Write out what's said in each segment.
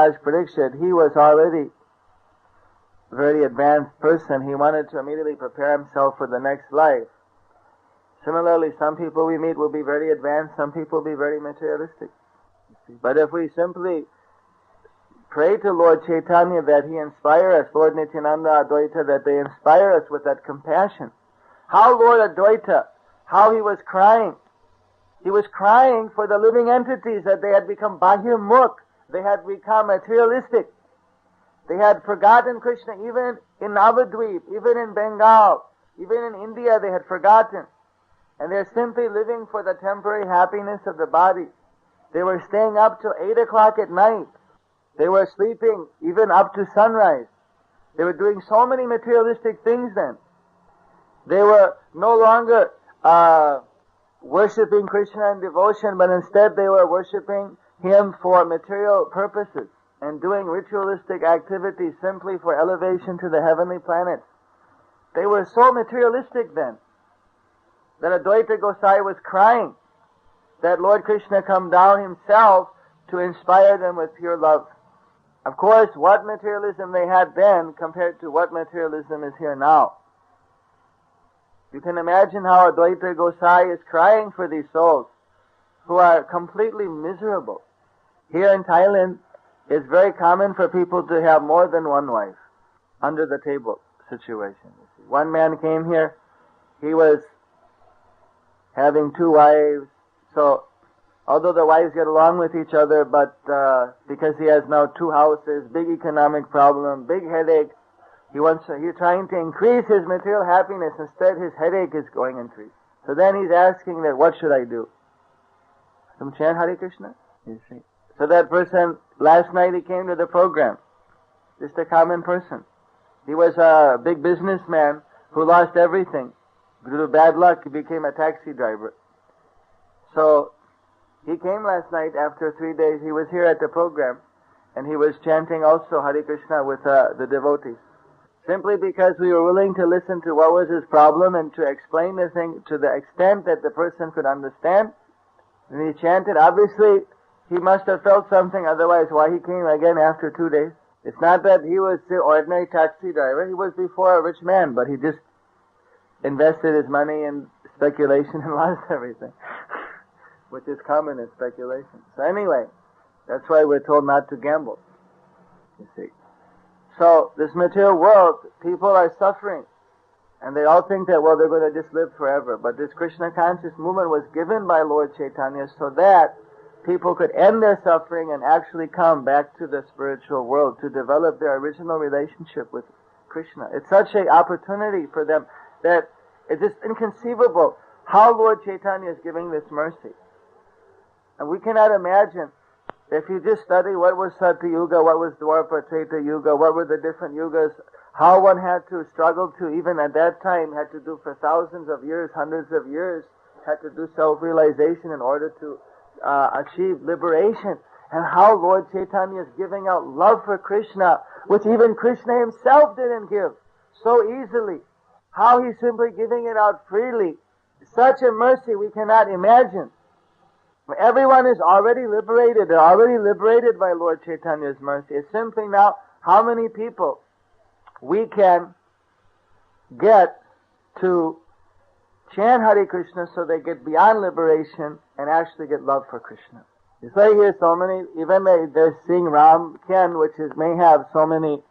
Maharaj predicted, he was already a very advanced person. He wanted to immediately prepare himself for the next life. Similarly, some people we meet will be very advanced, some people will be very materialistic. But if we simply pray to Lord Chaitanya that he inspire us, Lord Nityananda, Advaita, that they inspire us with that compassion. How Lord Advaita, how he was crying. He was crying for the living entities that they had become bahirmukh. They had become materialistic. They had forgotten Krishna. Even in Navadvip, even in Bengal, even in India, they had forgotten. And they're simply living for the temporary happiness of the body. They were staying up till 8 o'clock at night. They were sleeping even up to sunrise. They were doing so many materialistic things then. They were no longer worshipping Krishna in devotion, but instead they were worshipping him for material purposes and doing ritualistic activities simply for elevation to the heavenly planets. They were so materialistic then that Advaita Gosai was crying that Lord Krishna come down himself to inspire them with pure love. Of course, what materialism they had then compared to what materialism is here now. You can imagine how Advaita Gosai is crying for these souls who are completely miserable. Here in Thailand, it's very common for people to have more than one wife. Under the table situation. One man came here, he was having 2 wives. So, although the wives get along with each other, but because he has now 2 houses, big economic problem, big headache, he's trying to increase his material happiness. Instead, his headache is going increase. So then he's asking that, what should I do? Some chant Hare Krishna? You see. So that person, last night he came to the program. Just a common person. He was a big businessman who lost everything. Due to bad luck, he became a taxi driver. So, he came last night after 3 days. He was here at the program, and he was chanting also Hare Krishna with the devotees. Simply because we were willing to listen to what was his problem and to explain the thing to the extent that the person could understand. And he chanted. Obviously, he must have felt something, otherwise why he came again after 2 days? It's not that he was the ordinary taxi driver. He was before a rich man, but he just invested his money in speculation and lost everything. Which is common in speculation. So anyway, that's why we're told not to gamble. You see. So, this material world, people are suffering. And they all think that, well, they're going to just live forever. But this Krishna conscious movement was given by Lord Chaitanya so that people could end their suffering and actually come back to the spiritual world to develop their original relationship with Krishna. It's such an opportunity for them that it's just inconceivable how Lord Chaitanya is giving this mercy. And we cannot imagine, if you just study what was Satya Yuga, what was Dwapara Treta Yuga, what were the different yugas, how one had to struggle to, even at that time, had to do for thousands of years, hundreds of years, had to do self-realization in order to achieve liberation. And how Lord Chaitanya is giving out love for Krishna, which even Krishna himself didn't give so easily. How he's simply giving it out freely. Such a mercy we cannot imagine. Everyone is already liberated. They're already liberated by Lord Chaitanya's mercy. It's simply now how many people we can get to chant Hare Krishna so they get beyond liberation and actually get love for Krishna. It's like here so many, even they're seeing Ram Kyan, which may have so many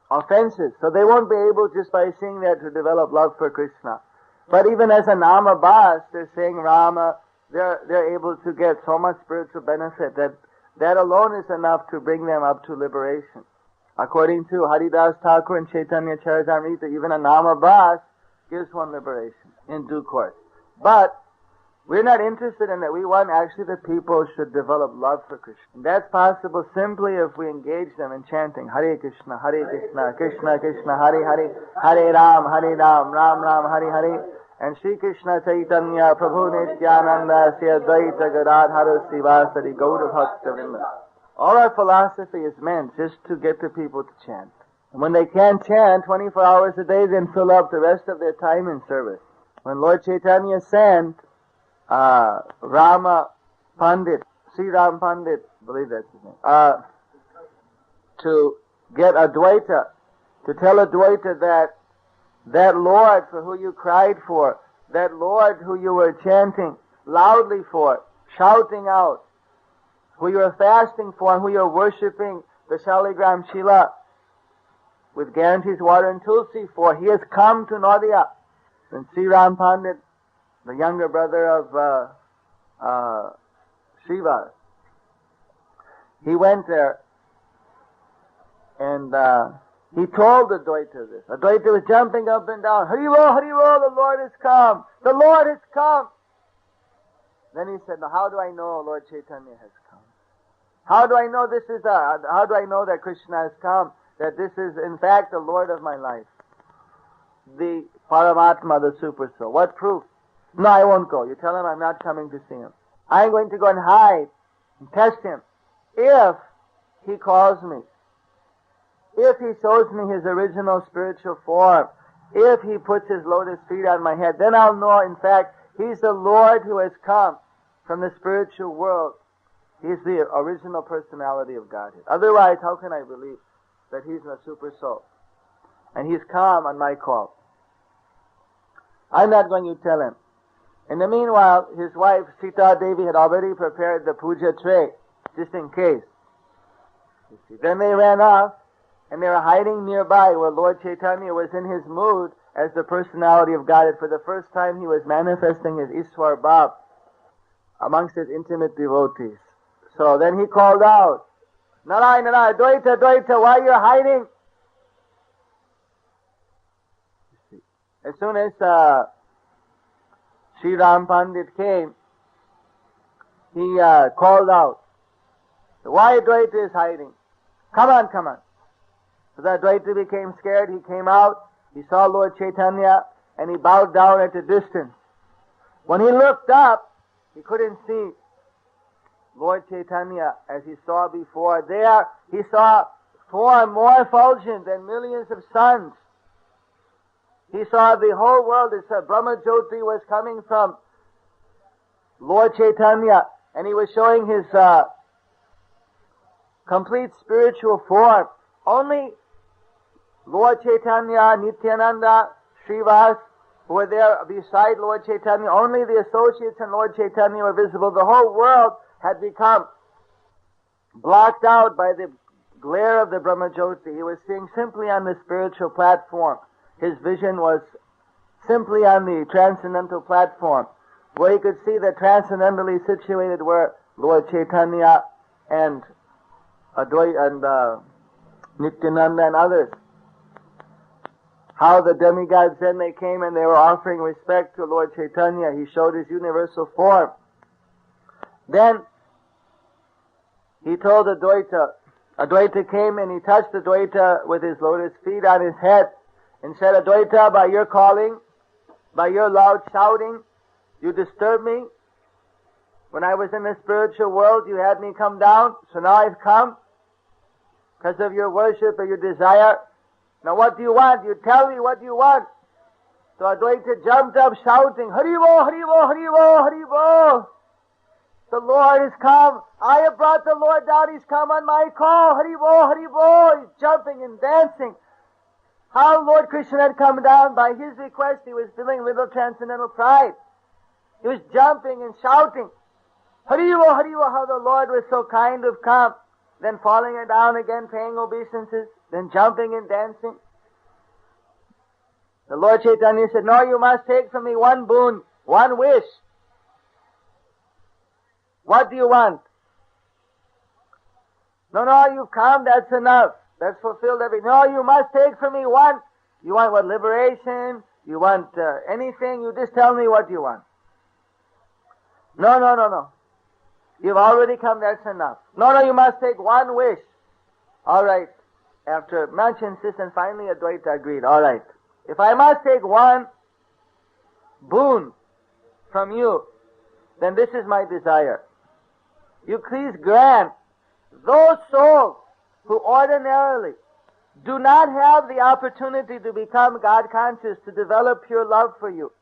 offenses. So they won't be able just by seeing that to develop love for Krishna. But even as a Nama Bas, they're saying Rama, they're able to get so much spiritual benefit that alone is enough to bring them up to liberation. According to Haridas Thakur and Chaitanya Charitamrita, even a Nama Bas gives one liberation in due course. But we're not interested in that. We want actually the people should develop love for Krishna. And that's possible simply if we engage them in chanting Hare Krishna, Krishna Krishna, Hare Hare, Hare Ram, Ram Ram, Hare Hare. And Sri Krishna Chaitanya Prabhu Nityananda Sri Advaita Gadadhara Sivasari Gaura Bhakta Vrinda. All our philosophy is meant just to get the people to chant. And when they can't chant 24 hours a day, then fill up the rest of their time in service. When Lord Chaitanya sent Rama Pandit, Sri Ram Pandit, I believe that's his name. To get Advaita, to tell Advaita that Lord for who you cried for, that Lord who you were chanting loudly for, shouting out, who you are fasting for, and who you are worshipping the Shaligram Shila with guarantees water and tulsi for, he has come to Nadia. And Sri Ram Pandit, the younger brother of Shiva, he went there and he told Advaita this. Advaita was jumping up and down. Haribol, Haribol, the Lord has come. The Lord has come. Then he said, now how do I know Lord Chaitanya has come? How do I know how do I know that Krishna has come? That this is in fact the Lord of my life? The Paramatma, the Super Soul. What proof? No, I won't go. You tell him I'm not coming to see him. I'm going to go and hide and test him. If he calls me, if he shows me his original spiritual form, if he puts his lotus feet on my head, then I'll know, in fact, he's the Lord who has come from the spiritual world. He's the original personality of Godhead. Otherwise, how can I believe that he's a super soul? And he's come on my call. I'm not going to tell him. In the meanwhile, his wife, Sita Devi, had already prepared the puja tray, just in case. You see. Then they ran off, and they were hiding nearby where Lord Chaitanya was in his mood as the personality of Godhead. For the first time he was manifesting his Ishwar Bhav amongst his intimate devotees. So then he called out, Narai, Narai, Advaita, Advaita, why are you hiding? As soon as Sri Ram Pandit came, he called out, why Advaita is hiding? Come on, come on. So that Advaita became scared. He came out, he saw Lord Chaitanya, and he bowed down at a distance. When he looked up, he couldn't see Lord Chaitanya as he saw before. There, he saw form more effulgent than millions of suns. He saw the whole world. It's Brahma Jyoti was coming from Lord Chaitanya, and he was showing his complete spiritual form. Only Lord Chaitanya, Nityananda, Srivas, who were there beside Lord Chaitanya, only the associates and Lord Chaitanya were visible. The whole world had become blocked out by the glare of the Brahma Jyoti. He was seeing simply on the spiritual platform. His vision was simply on the transcendental platform, where he could see the transcendentally situated were Lord Chaitanya and Advaita and Nityananda and others. How the demigods then they came and they were offering respect to Lord Chaitanya. He showed his universal form. Then he told Advaita. Advaita came and he touched Advaita with his lotus feet on his head and said, Advaita, by your calling, by your loud shouting, you disturbed me. When I was in the spiritual world, you had me come down, so now I've come because of your worship or your desire. Now what do you want? You tell me what you want. So Advaita jumped up shouting, Haribol, Haribol, Haribol, Haribol. The Lord has come. I have brought the Lord down. He's come on my call. Haribol, Haribol. He's jumping and dancing. How Lord Krishna had come down by his request. He was feeling little transcendental pride. He was jumping and shouting. Haribol, Haribol. How the Lord was so kind to have come. Then falling down again, paying obeisances. Then jumping and dancing. The Lord Chaitanya said, no, you must take from me one boon, one wish. What do you want? No, you've come, that's enough. That's fulfilled everything. No, you must take from me one. You want what, liberation? You want anything? You just tell me what you want. No. You've already come, that's enough. No, you must take one wish. All right. After much insistence, finally Advaita agreed. All right. If I must take one boon from you, then this is my desire. You please grant those souls who ordinarily do not have the opportunity to become God conscious, to develop pure love for you.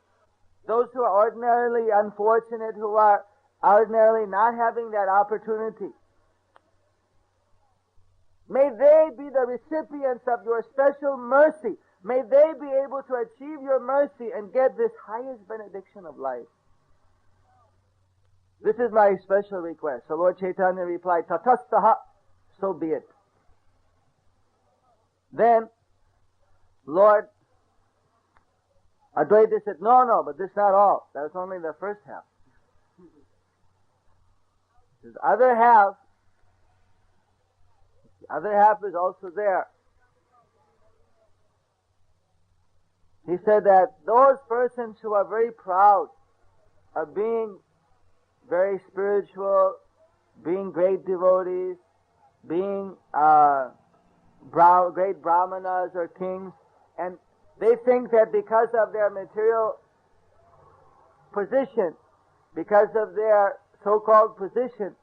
Those who are ordinarily unfortunate, who are ordinarily not having that opportunity May they be the recipients of your special mercy. May they be able to achieve your mercy and get this highest benediction of life. This is my special request. So Lord Chaitanya replied, Tatastaha, so be it. Then Lord Advaita said, no, but this is not all. That was only the first half. The other half is also there. He said that those persons who are very proud of being very spiritual, being great devotees, being great brahmanas or kings, and they think that because of their material position, because of their so-called position,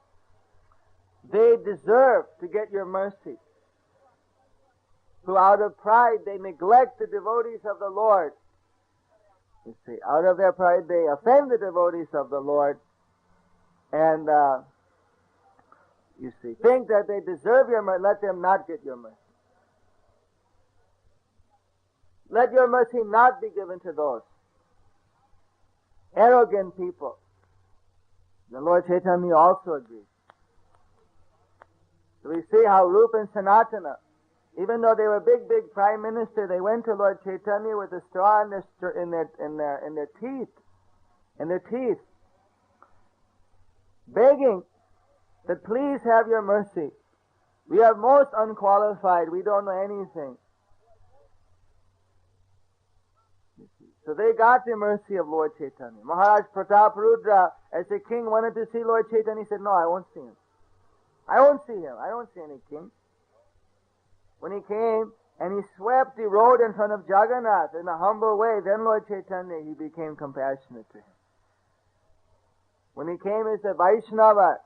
they deserve to get your mercy. Who out of pride they neglect the devotees of the Lord. You see, out of their pride they offend the devotees of the Lord, and you see, think that they deserve your mercy. Let them not get your mercy. Let your mercy not be given to those arrogant people. The Lord Chaitanya also agrees. So we see how Rupa and Sanatana, even though they were big prime minister, they went to Lord Chaitanya with a straw in their teeth, begging that please have your mercy. We are most unqualified. We don't know anything. So they got the mercy of Lord Chaitanya. Maharaj Prataparudra, as the king, wanted to see Lord Chaitanya. He said, no, I won't see him. I won't see him. I don't see any king. When he came and he swept the road in front of Jagannath in a humble way, then Lord Chaitanya, he became compassionate to him. When he came as a Vaishnava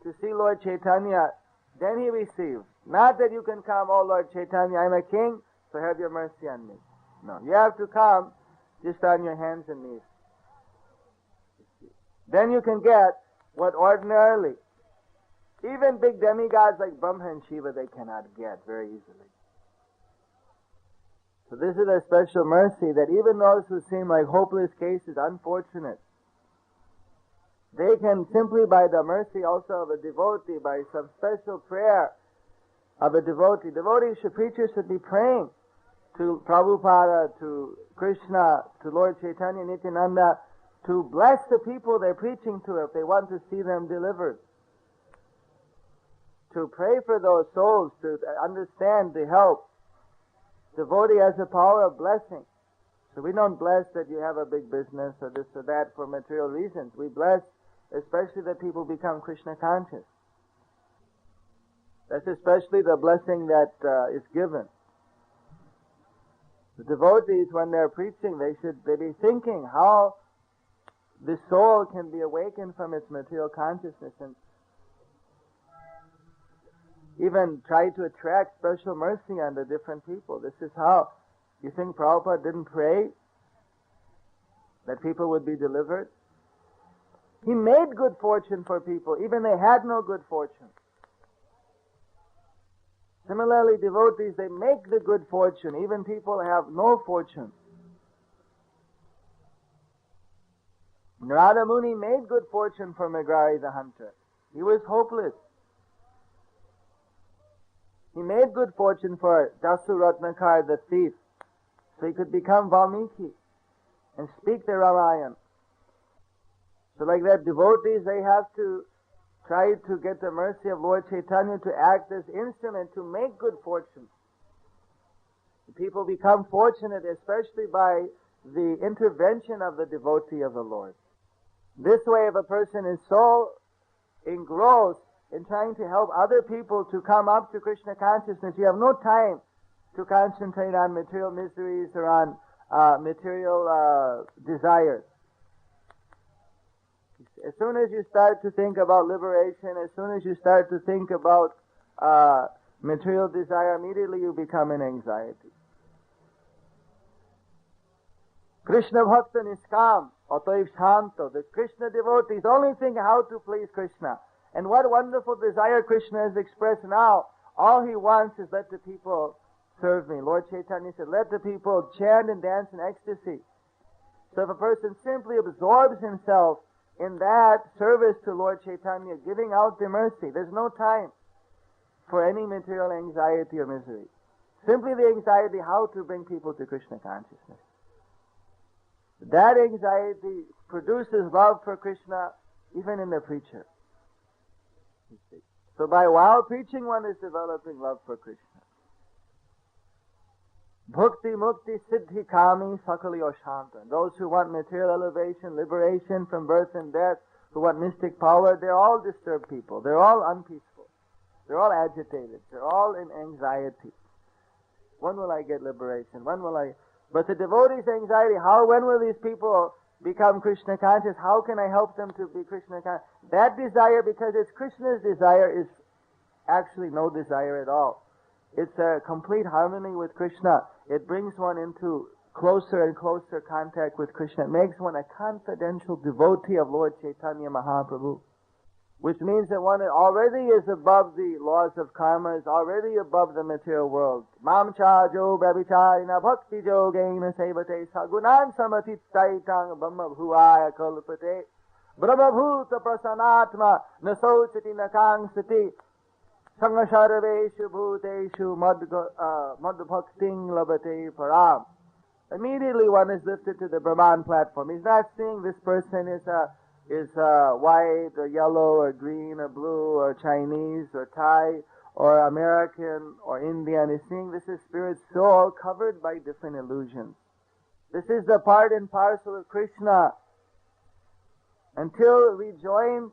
to see Lord Chaitanya, then he received. Not that you can come, oh Lord Chaitanya, I'm a king, so have your mercy on me. No, you have to come just on your hands and knees. Then you can get what ordinarily, even big demigods like Brahma and Shiva, they cannot get very easily. So this is a special mercy that even those who seem like hopeless cases, unfortunate, they can simply by the mercy also of a devotee, by some special prayer of a devotee. Preachers should be praying to Prabhupada, to Krishna, to Lord Chaitanya, Nityananda, to bless the people they're preaching to if they want to see them delivered. To pray for those souls, to understand the help. Devotee has the power of blessing. So we don't bless that you have a big business or this or that for material reasons. We bless especially that people become Krishna conscious. That's especially the blessing that is given. The devotees, when they're preaching, they be thinking how the soul can be awakened from its material consciousness and even try to attract special mercy on the different people. This is how. You think Prabhupada didn't pray that people would be delivered? He made good fortune for people, even they had no good fortune. Similarly, devotees, they make the good fortune, even people have no fortune. Narada Muni made good fortune for Megrari the hunter. He was hopeless. He made good fortune for Dasu Ratnakar the thief, so he could become Valmiki and speak the Ramayana. So like that, devotees, they have to try to get the mercy of Lord Chaitanya to act as instrument to make good fortune. The people become fortunate, especially by the intervention of the devotee of the Lord. This way, if a person is so engrossed in trying to help other people to come up to Krishna consciousness, you have no time to concentrate on material miseries or on material desires. As soon as you start to think about liberation, as soon as you start to think about material desire, immediately you become in anxiety. Krishna Bhakta Niskam, Ataiv Shanto, the Krishna devotees only think how to please Krishna. And what wonderful desire Krishna has expressed now. All he wants is let the people serve me. Lord Chaitanya said, let the people chant and dance in ecstasy. So if a person simply absorbs himself in that service to Lord Chaitanya, giving out the mercy, there's no time for any material anxiety or misery. Simply the anxiety how to bring people to Krishna consciousness. That anxiety produces love for Krishna even in the preacher. So while preaching, one is developing love for Krishna. Bhukti, mukti, siddhi, kami, sakali oshanta. Those who want material elevation, liberation from birth and death, who want mystic power, they're all disturbed people. They're all unpeaceful. They're all agitated. They're all in anxiety. When will I get liberation? When will I... But the devotee's anxiety, when will these people become Krishna conscious? How can I help them to be Krishna conscious? That desire, because it's Krishna's desire, is actually no desire at all. It's a complete harmony with Krishna. It brings one into closer and closer contact with Krishna. It makes one a confidential devotee of Lord Chaitanya Mahaprabhu. Which means that one already is above the laws of karma, is already above the material world. Mam cha jo babicharina bhakti jogena sevate sagunan samatittaitang brahma bhuvaya kalpate brahma bhuta prasanatma nasochati nakangsati sangasarveshu bhuteshu madbhakting labate param. Immediately one is lifted to the Brahman platform. He's not seeing this person is white or yellow or green or blue or Chinese or Thai or American or Indian. He's seeing this is spirit soul covered by different illusions. This is the part and parcel of Krishna. Until we join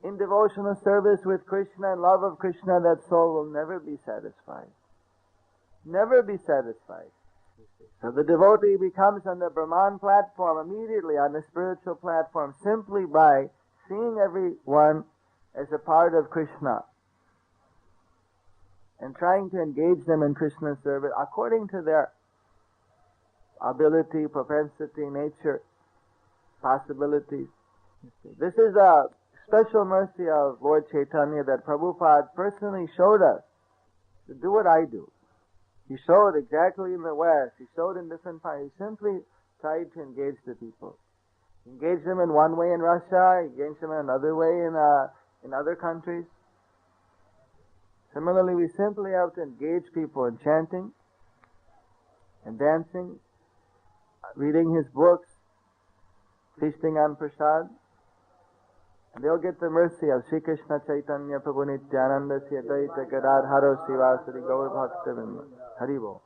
in devotional service with Krishna and love of Krishna, that soul will never be satisfied. Never be satisfied. So the devotee becomes on the Brahman platform immediately, on the spiritual platform, simply by seeing everyone as a part of Krishna and trying to engage them in Krishna's service according to their ability, propensity, nature, possibilities. This is a special mercy of Lord Chaitanya that Prabhupada personally showed us to do what I do. He showed exactly in the West. He showed in different parts. He simply tried to engage the people. Engage them in one way in Russia. Engage them in another way in other countries. Similarly, we simply have to engage people in chanting and dancing, reading his books, feasting on prasad, and they'll get the mercy of Sri Krishna Chaitanya Prabhu Nityananda Sri Advaita Gadadhara Srivasadi Gaur Bhakta Vrinda. Haribo.